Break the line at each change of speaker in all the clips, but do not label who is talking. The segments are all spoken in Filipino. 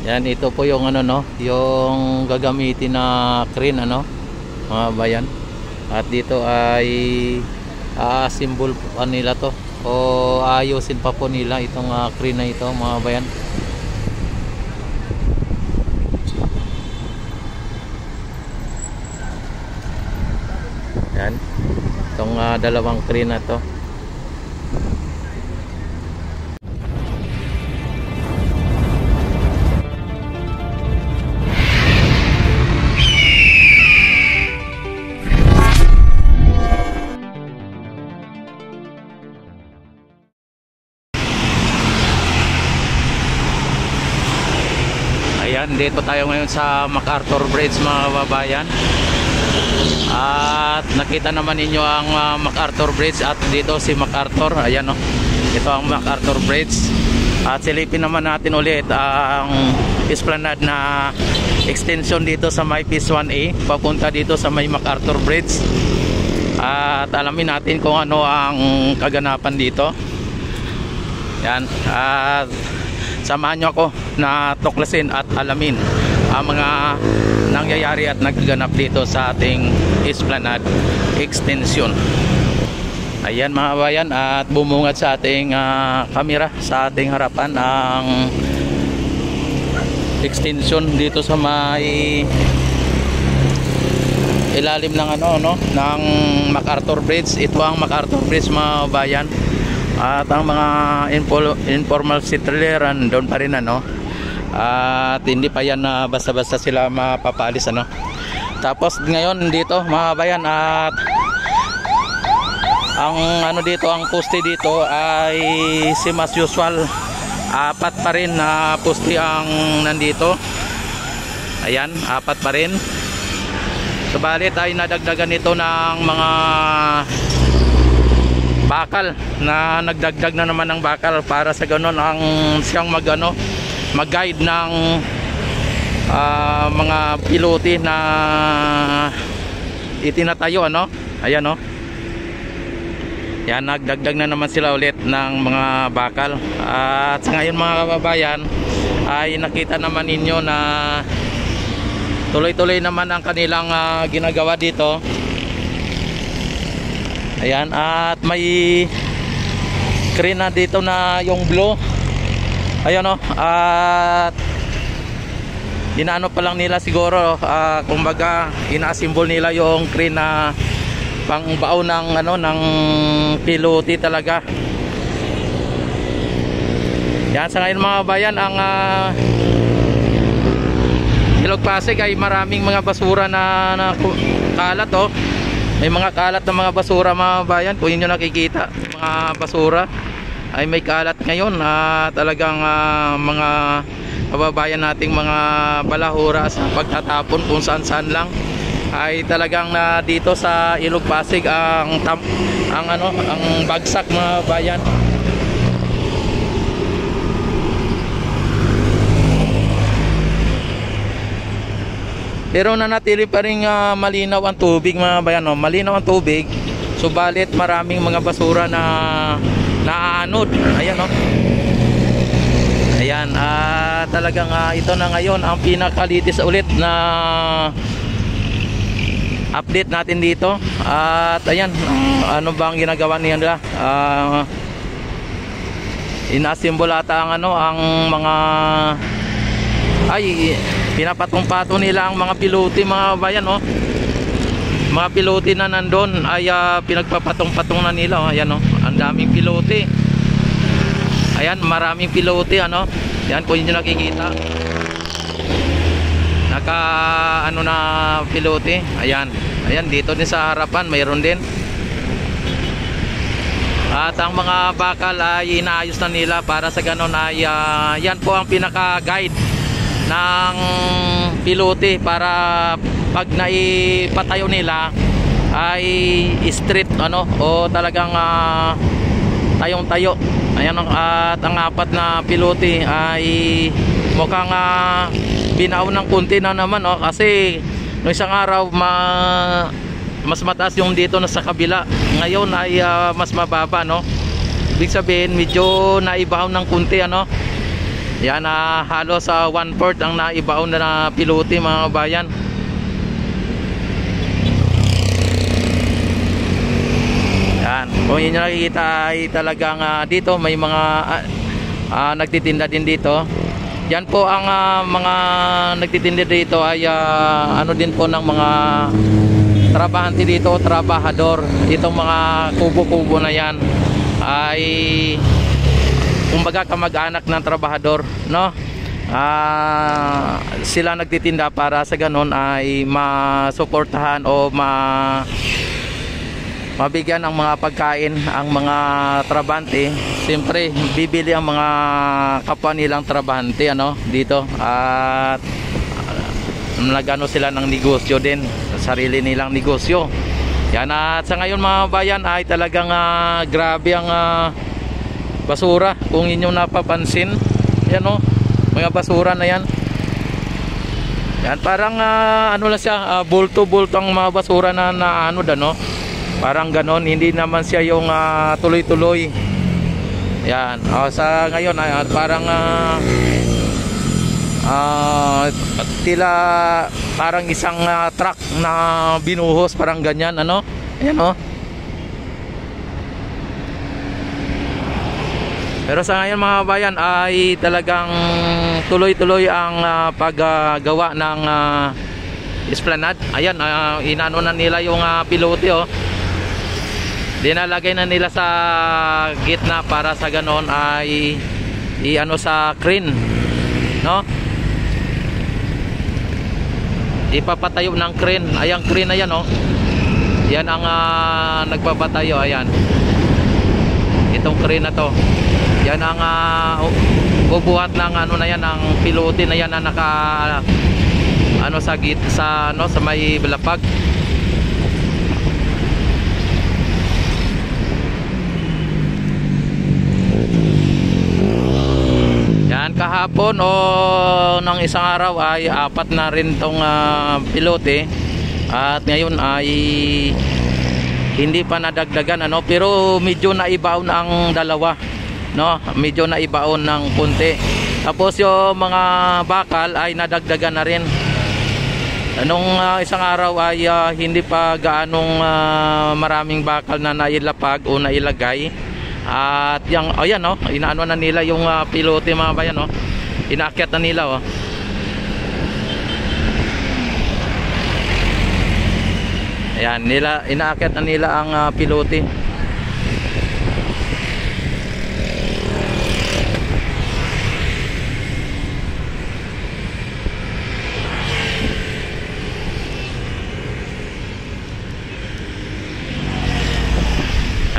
Yan, ito po yung ano no, yung gagamitin na crane ano, mga bayan. At dito ay symbol pa nila to o ayusin pa po nila itong crane na ito, mga bayan. Yan, itong dalawang crane na to. Ayan, dito tayo ngayon sa MacArthur Bridge, mga kababayan. At nakita naman ninyo ang MacArthur Bridge at dito si MacArthur. Ayan o, ito ang MacArthur Bridge. At silipin naman natin ulit ang esplanade na extension dito sa may Phase 1A papunta dito sa may MacArthur Bridge. At alamin natin kung ano ang kaganapan dito. Yan, at samahan nyo ako na tuklasin at alamin ang mga nangyayari at nagaganap dito sa ating esplanade extension. Ayan, mga bayan, at bumungad sa ating kamera sa ating harapan ang extension dito sa may ilalim ng ng MacArthur Bridge. Ito ang MacArthur Bridge, mga bayan. At ang mga informal settler doon pa rin at hindi pa yan basta-basta sila mapapalis Tapos ngayon dito, mga bayan, at ang dito, ang poste dito ay same as usual, 4 pa rin na poste ang nandito. Ayan, 4 pa rin. Subalit ay nadagdagan ito ng mga bakal, na nagdagdag na naman ng bakal para sa ganon ang siyang mag-guide ng mga pilote na itinatayo ayan yan, nagdagdag na naman sila ulit ng mga bakal. At sa ngayon, mga kababayan, ay nakita naman ninyo na tuloy-tuloy naman ang kanilang ginagawa dito. Ayan, at may crane na dito na yung blue. Ayan at inaano pa lang nila siguro, kumbaga ina-assemble nila yung crane na pangbaon ng ng pilote talaga. Yan, sa ngayon, mga bayan, ang Ilog Pasig ay maraming mga basura na kalat May mga kalat na mga basura, mga bayan. Kung inyo nakikita, mga basura ay may kalat ngayon. Talagang mga kababayan nating mga balahura sa pagtatapon kung saan-saan lang ay talagang dito sa Ilog Pasig ang bagsak, mga bayan. Pero nanatili pa rin malinaw ang tubig, mga bayan. Malinaw ang tubig, subalit maraming mga basura na naaanod. Ayan Ayan, talagang ito na ngayon ang pinakalitis ulit na update natin dito. At ayan, ano bang ginagawa nila? Inassemble ata ang mga pinapatong-patong nila ang mga pilote, mga bayan. Mga pilote na nandun ay pinagpapatong-patong na nila. Ayan ang daming pilote. Ayan, maraming pilote yan, kung yun nakikita, na pilote. Ayan, dito din sa harapan mayroon din. At ang mga bakal ay inaayos na nila para sa ganon ay yan po ang pinaka-guide ng pilote para pag naipatayo nila ay straight o talagang tayong-tayo. Ayan, at ang 4 na pilote ay mukhang binaw ng kunti na naman kasi noong isang araw mas mataas yung dito na sa kabila. Ngayon ay mas mababa Ibig sabihin medyo naibahaw ng kunti Yan, halos sa 1/4 ang naibaon na pilote mga kabayan. Yan, kung inyo nakikita ay talagang dito may mga nagtitinda din dito. Yan po ang mga nagtitinda dito ay ano din po ng mga trabahante dito, trabahador. Itong mga kubo-kubo na yan ay kumbaga kamag-anak ng trabahador, no? Sila nagtitinda para sa ganon ay masuportahan o mabigyan ng mga pagkain ang mga trabahante. Siyempre bibili ang mga kapwa nilang trabahante dito, at nagano sila ng negosyo din, sarili nilang negosyo. Yan, at sa ngayon mga bayan ay talagang grabe ang basura. Kung inyong napapansin, yan mga basura na yan. Yan, parang ano lang siya, bulto-bulto ang mga basura na parang ganon, hindi naman siya yung tuloy-tuloy. Yan, sa ngayon ay parang tila parang isang truck na binuhos, parang ganyan, ayan Pero sa ngayon mga bayan ay talagang tuloy-tuloy ang paggawa ng esplanade. Ayan, inano na nila yung pilote, dinalagay na nila sa gitna para sa ganon ay sa crane, ipapatayo ng crane. Ayang crane na yan, yan ang nagpapatayo. Ayan, itong crane na to, yan ang bubuhat ng na yan, ang pilote na yan na naka sa may lapag. Yan, kahapon o ng isang araw ay 4 na rin tong pilote, at ngayon ay hindi pa nadagdagan, pero medyo naibaon ang dalawa, medyo naibaon ng konti. Tapos yung mga bakal ay nadagdagan na rin. Nung isang araw ay hindi pa gaanong maraming bakal na nailapag o nailagay. At yung, ayan inaano na nila yung pilote mga bayan, inaakyat na nila, ayan, inaakyat na nila ang pilote.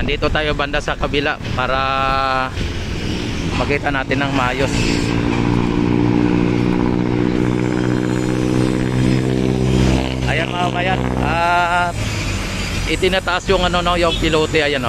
Dito tayo banda sa kabila para makita natin ng maayos. Ayan mga bayan, at itinataas yung yung pilote. Ayan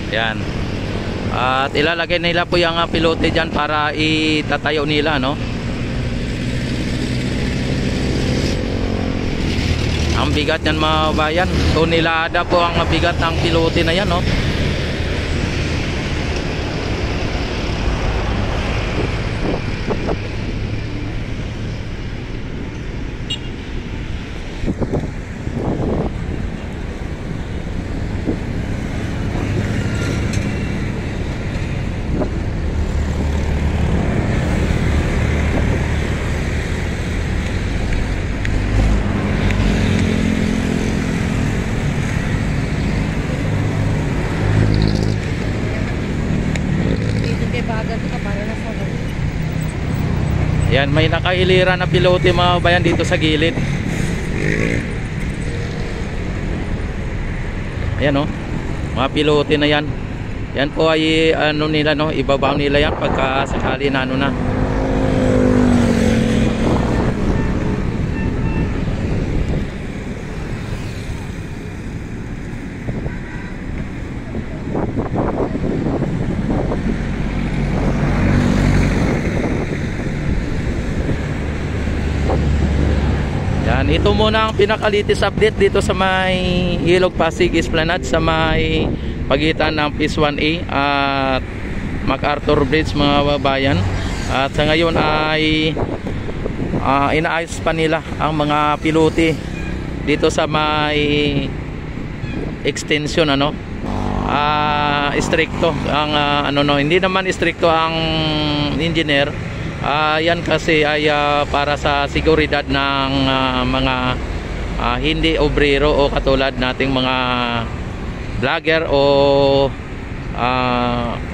Yan. At ilalagay nila po yung pilote dyan para itatayo nila, Ang bigat yan mga bayan. So nilada po ang bigat ng pilote na yan, Yan, may nakahilira na pilote mga bayan dito sa gilid. Ayan mga pilote na yan. Yan po ay nila ibabaw nila yan pagka sakali na na. ito muna ang pinaka-latest update dito sa may Ilog Pasig Esplanade, sa may pagitan ng Phase 1A at MacArthur Bridge, mga babayan. At sa ngayon ay inaayos pa nila ang mga pilote dito sa may extension, ano. Stricto ang hindi naman stricto ang engineer. Yan kasi ay para sa seguridad ng mga hindi obrero o katulad nating mga vlogger o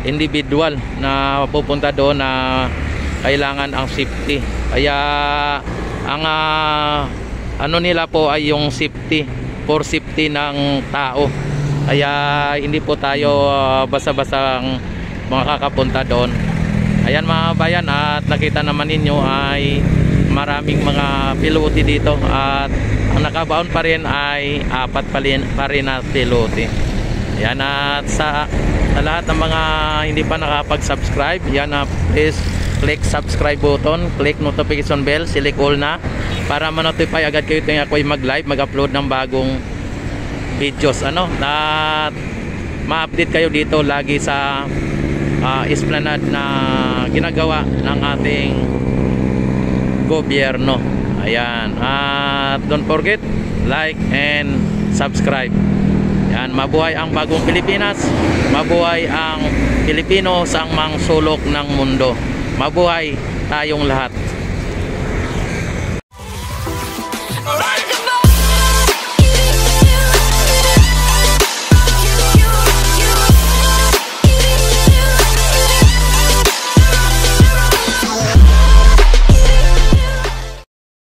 individual na pupunta doon na kailangan ang safety. Kaya ang nila po ay yung safety, for safety ng tao. Kaya hindi po tayo basta-basang makakapunta doon. Ayan mga bayan, at nakita naman ninyo ay maraming mga pilote dito, at ang nakabaon pa rin ay 4 pa rin na pilote. Ayan, at sa lahat ng mga hindi pa nakapag-subscribe, yan, please click subscribe button, click notification bell, select all na para ma-notify agad kayo tuwing ako'y mag-live, mag-upload ng bagong videos, ano, at ma-update kayo dito lagi sa esplanade na ginagawa ng ating gobyerno. Ayan, at don't forget like and subscribe. Yan, mabuhay ang bagong Pilipinas, mabuhay ang Pilipino sa mang sulok ng mundo, mabuhay tayong lahat.